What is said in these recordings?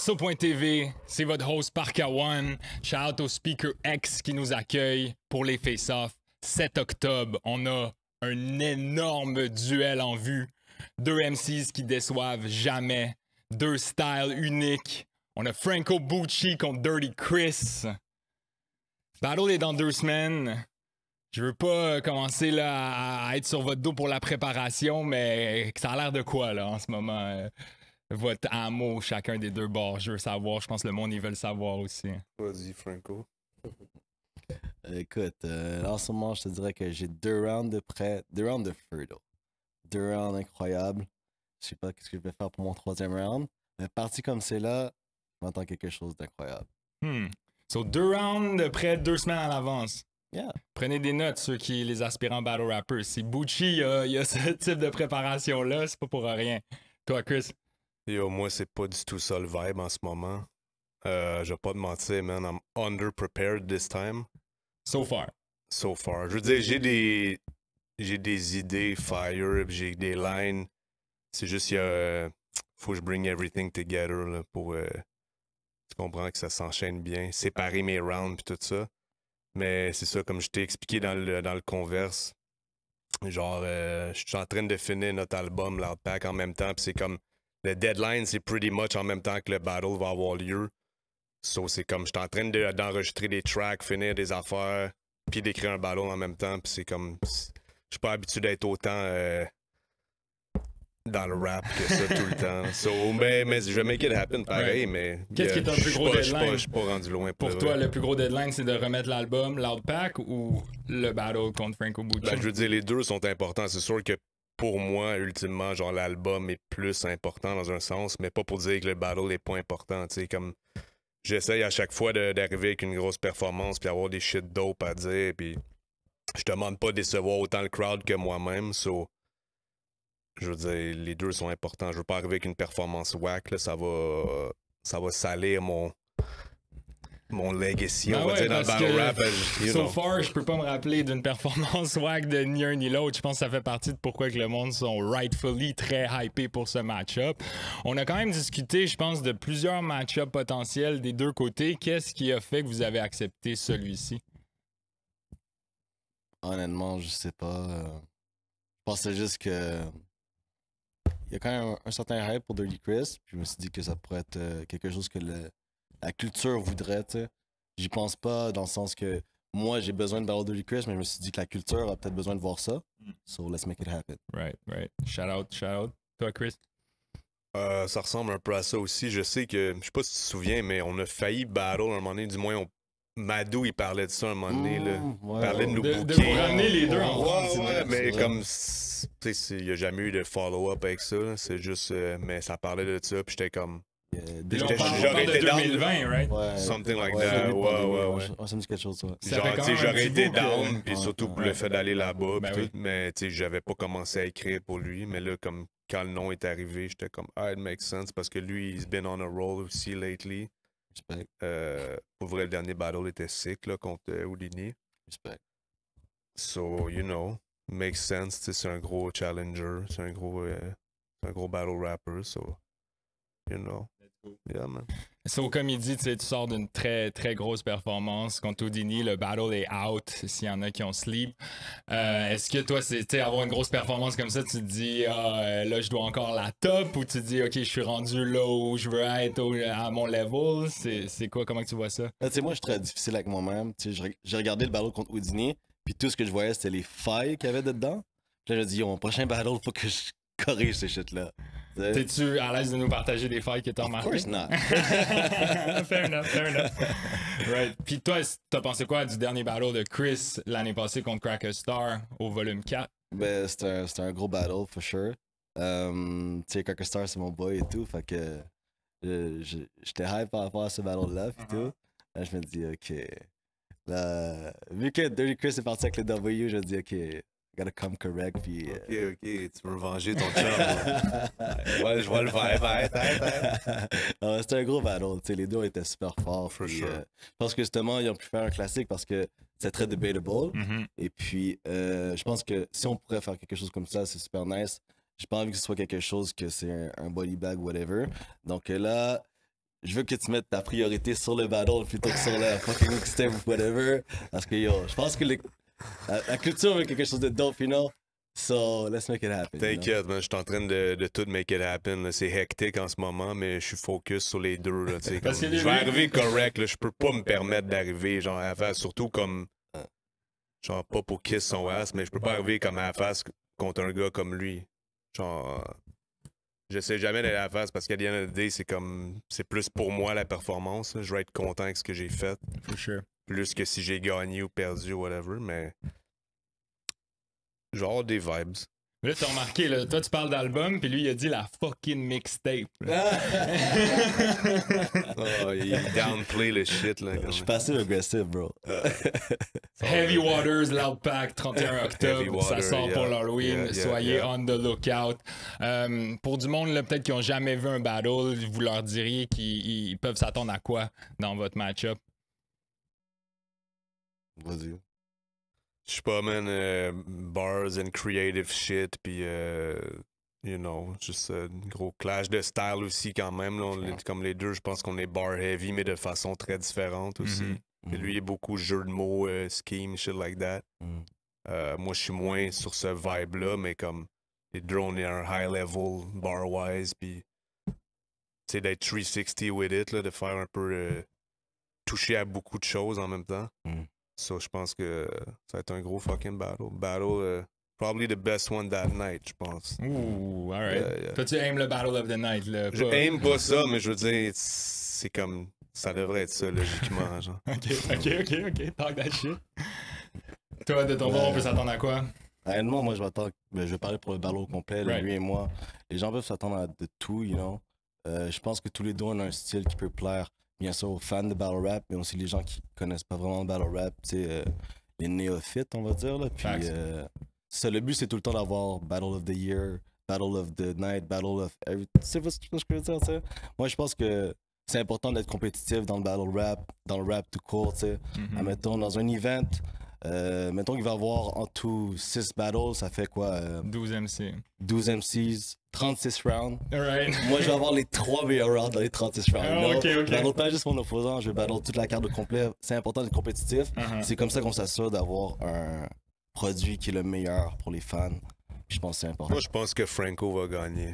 Verso.tv, c'est votre host Parka One. Shout out au Speaker X qui nous accueille pour les face-offs. 7 octobre, on a un énorme duel en vue. Deux MCs qui déçoivent jamais. Deux styles uniques. On a Franco Bucci contre Dirty Chris. Battle est dans 2 semaines. Je veux pas commencer là, à être sur votre dos pour la préparation, mais ça a l'air de quoi là en ce moment? Votre ammo, chacun des deux bords. Je veux savoir, je pense que le monde, ils veulent savoir aussi. Vas-y, Franco. Écoute, en ce moment, je te dirais que j'ai 2 rounds de près, 2 rounds de feu, là. 2 rounds incroyables. Je sais pas ce que je vais faire pour mon 3e round, mais parti comme c'est là, je m'attends quelque chose d'incroyable. So, 2 rounds de près 2 semaines à l'avance. Yeah. Prenez des notes, ceux qui les aspirants battle rappers. Si Bucci il y a ce type de préparation-là, c'est pas pour rien. Toi, Chris? Yo, moi, c'est pas du tout ça le vibe en ce moment. Je vais pas te mentir, man. I'm underprepared this time. So far. So far. Je veux dire, j'ai des idées fire, j'ai des lines. C'est juste qu'il faut que je bring everything together là, pour tu comprends que ça s'enchaîne bien. Séparer mes rounds et tout ça. Mais c'est ça, comme je t'ai expliqué dans le converse. Genre, je suis en train de finir notre album, Loudpack, en même temps. Puis c'est comme, le deadline, c'est pretty much en même temps que le battle va avoir lieu. So, c'est comme, je suis en train d'enregistrer des tracks, finir des affaires, puis d'écrire un battle en même temps. Puis c'est comme, je suis pas habitué d'être autant dans le rap que ça tout le temps. So, mais je vais make it happen pareil, mais... Qu'est-ce qui est ton plus gros deadline? Je suis pas rendu loin. Pour toi, le plus gros deadline, c'est de remettre l'album Loudpack ou le battle contre Franco Bucci? Ben, je veux dire, les deux sont importants. C'est sûr que pour moi, ultimement, genre l'album est plus important dans un sens, mais pas pour dire que le battle est pas important. Tu sais, comme j'essaye à chaque fois d'arriver avec une grosse performance puis avoir des shit dope à dire, puis je te demande pas de décevoir autant le crowd que moi-même. So, je veux dire, les deux sont importants. Je veux pas arriver avec une performance whack, là, ça va salir mon legacy, on va dire, dans le battle rap. So far, je peux pas me rappeler d'une performance whack de ni un ni l'autre. Je pense que ça fait partie de pourquoi que le monde sont rightfully très hypés pour ce match-up. On a quand même discuté, je pense, de plusieurs match-ups potentiels des deux côtés. Qu'est-ce qui a fait que vous avez accepté celui-ci? Honnêtement, je sais pas. Je pensais juste que il y a quand même un certain hype pour Dirty Chris, puis je me suis dit que ça pourrait être quelque chose que la culture voudrait, tu sais. J'y pense pas dans le sens que moi, j'ai besoin de battle Dirty Chris, mais je me suis dit que la culture a peut-être besoin de voir ça. So, let's make it happen. Right. Shout out. Toi, Chris? Ça ressemble un peu à ça aussi. Je sais que, je sais pas si tu te souviens, mais on a failli battle à un moment donné, du moins, Madou, il parlait de ça un moment donné, là. Ouais, Il parlait de nous De booker. vous ramener les deux ensemble. Ouais, mais comme, tu sais, il n'y a jamais eu de follow-up avec ça, là. C'est juste, mais ça parlait de ça, puis j'étais comme... Puis on parle J'aurais de été down. 2020, right? Ouais, Something like that. Ouais. Ça me dit quelque chose, ça. Ça fait Genre, quand tu sais, même un j'aurais petit été bout que- down, puis surtout pour le fait d'aller là-bas, Ben puis oui. tout, mais tu sais, j'avais pas commencé à écrire pour lui, mais là, comme quand le nom est arrivé, j'étais comme, ah, it makes sense, parce que lui, he's been on a roll aussi lately. Respect. Pour vrai, le dernier battle était sick, là, contre Houdini. Respect. So, you know, makes sense, tu sais, c'est un gros challenger, c'est un gros battle rapper, so, you know. Yeah, man. So, comme il dit, tu sais, tu sors d'une très, très grosse performance contre Houdini. Le battle est out s'il y en a qui ont sleep. Est-ce que toi, c'est avoir une grosse performance comme ça, tu te dis, là, je dois encore la top, ou tu te dis, OK, je suis rendu là où je veux être à mon level? C'est quoi? Comment tu vois ça? Tu sais, moi, je suis très difficile avec moi-même. Tu sais, j'ai regardé le battle contre Houdini, puis tout ce que je voyais, c'était les failles qu'il y avait dedans. Puis là, je me dis, mon prochain battle, il faut que je corrige ces shit-là. T'es-tu à l'aise de nous partager des failles que t'as remarquées? Of course not. Fair enough. Right. Puis toi, t'as pensé quoi du dernier battle de Chris l'année passée contre Cracker Star au volume 4? Ben, c'était un gros battle, for sure. Tu sais, Cracker Star, c'est mon boy et tout, fait que j'étais hype par rapport à ce battle-là, puis tout. Là, je me dis, OK. Là, vu que Dirty Chris est parti avec le W, je me dis, OK, gotta come correct, puis... Ok, tu veux venger ton chum. Ouais, je vois le vibe. C'était un gros battle, tu sais, les deux étaient super forts. For puis, sure. je pense que justement, ils ont pu faire un classique parce que c'est très debatable. Et puis, je pense que si on pourrait faire quelque chose comme ça, c'est super nice. J'ai pas envie que ce soit quelque chose que c'est un body bag, whatever. Donc là, je veux que tu mettes ta priorité sur le battle plutôt que sur la fucking mixtape ou whatever. Parce que yo, je pense que la culture veut quelque chose de dope, you know? So, let's make it happen. T'inquiète, man, je suis en train de tout make it happen. là. C'est hectique en ce moment, mais je suis focus sur les deux. Là, comme, Parce que je vais arriver correct. Là, je peux pas me permettre d'arriver genre à la face, surtout comme. Genre, pas pour kiss son ass, mais je peux pas arriver comme à la face contre un gars comme lui. Genre. J'essaie jamais d'aller à la face parce qu'à the end of the day, c'est comme. C'est plus pour moi la performance. là. Je vais être content avec ce que j'ai fait. For sure. Plus que si j'ai gagné ou perdu ou whatever, mais. Genre des vibes. Là, t'as remarqué, là, toi, tu parles d'album, puis lui, il a dit la fucking mixtape. Oh, il downplay le shit, là. Je suis passé agressif, bro. Heavy Waters, Loud Pack, 31 octobre, Heavy Water, ça sort pour yeah. l'Halloween, Yeah, soyez yeah. on the lookout. Pour du monde, là, peut-être qui n'ont jamais vu un battle, vous leur diriez qu'ils peuvent s'attendre à quoi dans votre match-up? Vas-y. Je sais pas, man, bars and creative shit, puis, you know, juste un gros clash de style aussi quand même. Là, comme les deux, je pense qu'on est bar heavy, mais de façon très différente aussi. Puis lui, il est beaucoup jeu de mots, scheme, shit like that. Moi, je suis moins sur ce vibe-là, mais comme les deux, on est à un high level bar-wise, puis, tu sais, d'être 360 with it, là, de faire un peu toucher à beaucoup de choses en même temps. So, je pense que ça va être un gros fucking battle. Probably the best one that night, je pense. Ouh, alright. Yeah. Toi, tu aimes le Battle of the Night, là? Je aime pas ça, mais je veux dire, c'est comme. Ça devrait être ça, logiquement, genre. Ok. Talk that shit. Toi, de ton bord, on peut s'attendre à quoi? Honnêtement, moi, je vais parler pour le battle au complet, là, Right. lui et moi. Les gens peuvent s'attendre à de tout, you know. Je pense que tous les deux, on a un style qui peut plaire, bien sûr, aux fans de battle rap, mais aussi les gens qui connaissent pas vraiment le battle rap, tu sais, les néophytes, on va dire, là. Puis, ça, le but, c'est tout le temps d'avoir Battle of the Year, Battle of the Night, Battle of every... Tu sais ce que je veux dire, tu sais? Moi, je pense que c'est important d'être compétitif dans le battle rap, dans le rap tout court, tu sais. Admettons, dans un event, mettons qu'il va y avoir en tout 6 battles, ça fait quoi? 12 MC. 12 MCs, 36 rounds. Alright. Moi, je vais avoir les 3 meilleurs rounds dans les 36 rounds. Ah, ok. Je battle pas juste mon opposant, je vais battle toute la carte au complet. C'est important d'être compétitif. C'est comme ça qu'on s'assure d'avoir un produit qui est le meilleur pour les fans. Puis je pense que c'est important. Moi, je pense que Franco va gagner.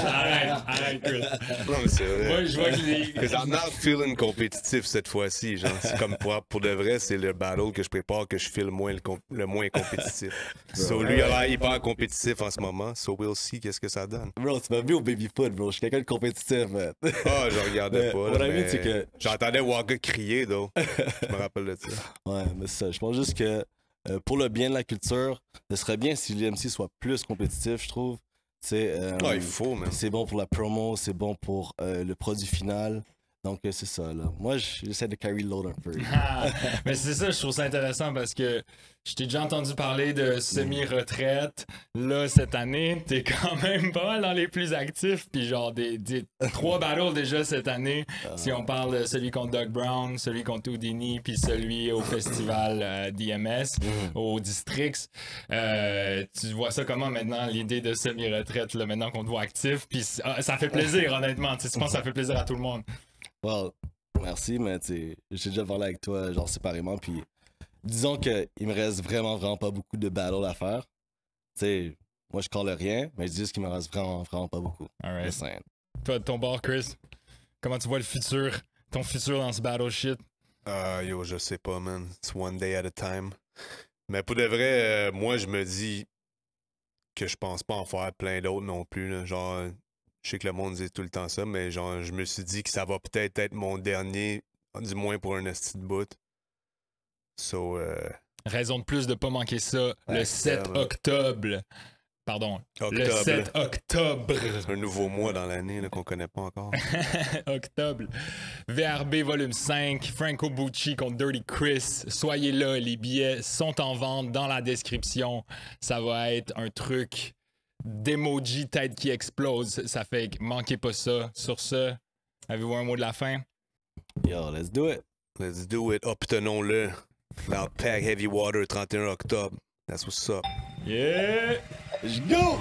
Arrête, Chris. Non, mais c'est vrai. Moi, je vois que les... Because I'm not feeling compétitif cette fois-ci. Genre, c'est comme pour de vrai, c'est le battle que je prépare que je file le moins compétitif. So, lui, il a l'air hyper compétitif en ce moment. So, we'll see qu'est-ce que ça donne. Bro, tu m'as vu au baby-foot, bro. Je suis quelqu'un de compétitif, man. Ah, je regardais pas. Là, What I mean, mais c'est que... j'entendais Waka crier, though. Je me rappelle de ça. Ouais, mais c'est ça. Je pense juste que pour le bien de la culture, ce serait bien si l'MC soit plus compétitif, je trouve. Ah, il faut, man. C'est bon pour la promo, c'est bon pour le produit final. Donc, c'est ça, là. Moi, j'essaie de carry le load un peu. Mais c'est ça, je trouve ça intéressant parce que je t'ai déjà entendu parler de semi-retraite. Là, cette année, t'es quand même pas mal dans les plus actifs. Puis genre, des 3 battles déjà cette année. Si on parle de celui contre Doug Brown, celui contre Houdini, puis celui au festival DMS, au Districts. Tu vois ça comment maintenant, l'idée de semi-retraite, là, maintenant qu'on te voit actif? Puis ça fait plaisir, honnêtement. Tu penses que ça fait plaisir à tout le monde? Well, merci, mais tu sais, j'ai déjà parlé avec toi, genre séparément, puis disons qu'il me reste vraiment pas beaucoup de battles à faire. Tu sais, moi je colle rien, mais je dis juste qu'il me reste vraiment pas beaucoup. Alright. Just saying. Toi, de ton bord, Chris, comment tu vois le futur? Ton futur dans ce battle shit? Yo, je sais pas, man. It's one day at a time. Mais pour de vrai, moi, je me dis que je pense pas en faire plein d'autres non plus. Là. Genre, je sais que le monde dit tout le temps ça, mais genre, je me suis dit que ça va peut-être être mon dernier, du moins pour un esti de bout. So, Raison de plus de pas manquer ça, le 7 octobre. Pardon, le 7 octobre. un nouveau mois dans l'année là, qu'on connaît pas encore. Octobre. VRB volume 5, Franco Bucci contre Dirty Chris. Soyez là, les billets sont en vente dans la description. Ça va être un truc d'emoji tête qui explose. Ça fait que manquez pas ça. Sur ce, avez-vous un mot de la fin? Yo, let's do it. Let's do it. Obtenons-le. Loud Pack Heavy Water, 31 octobre. That's what's up. Yeah! Let's go!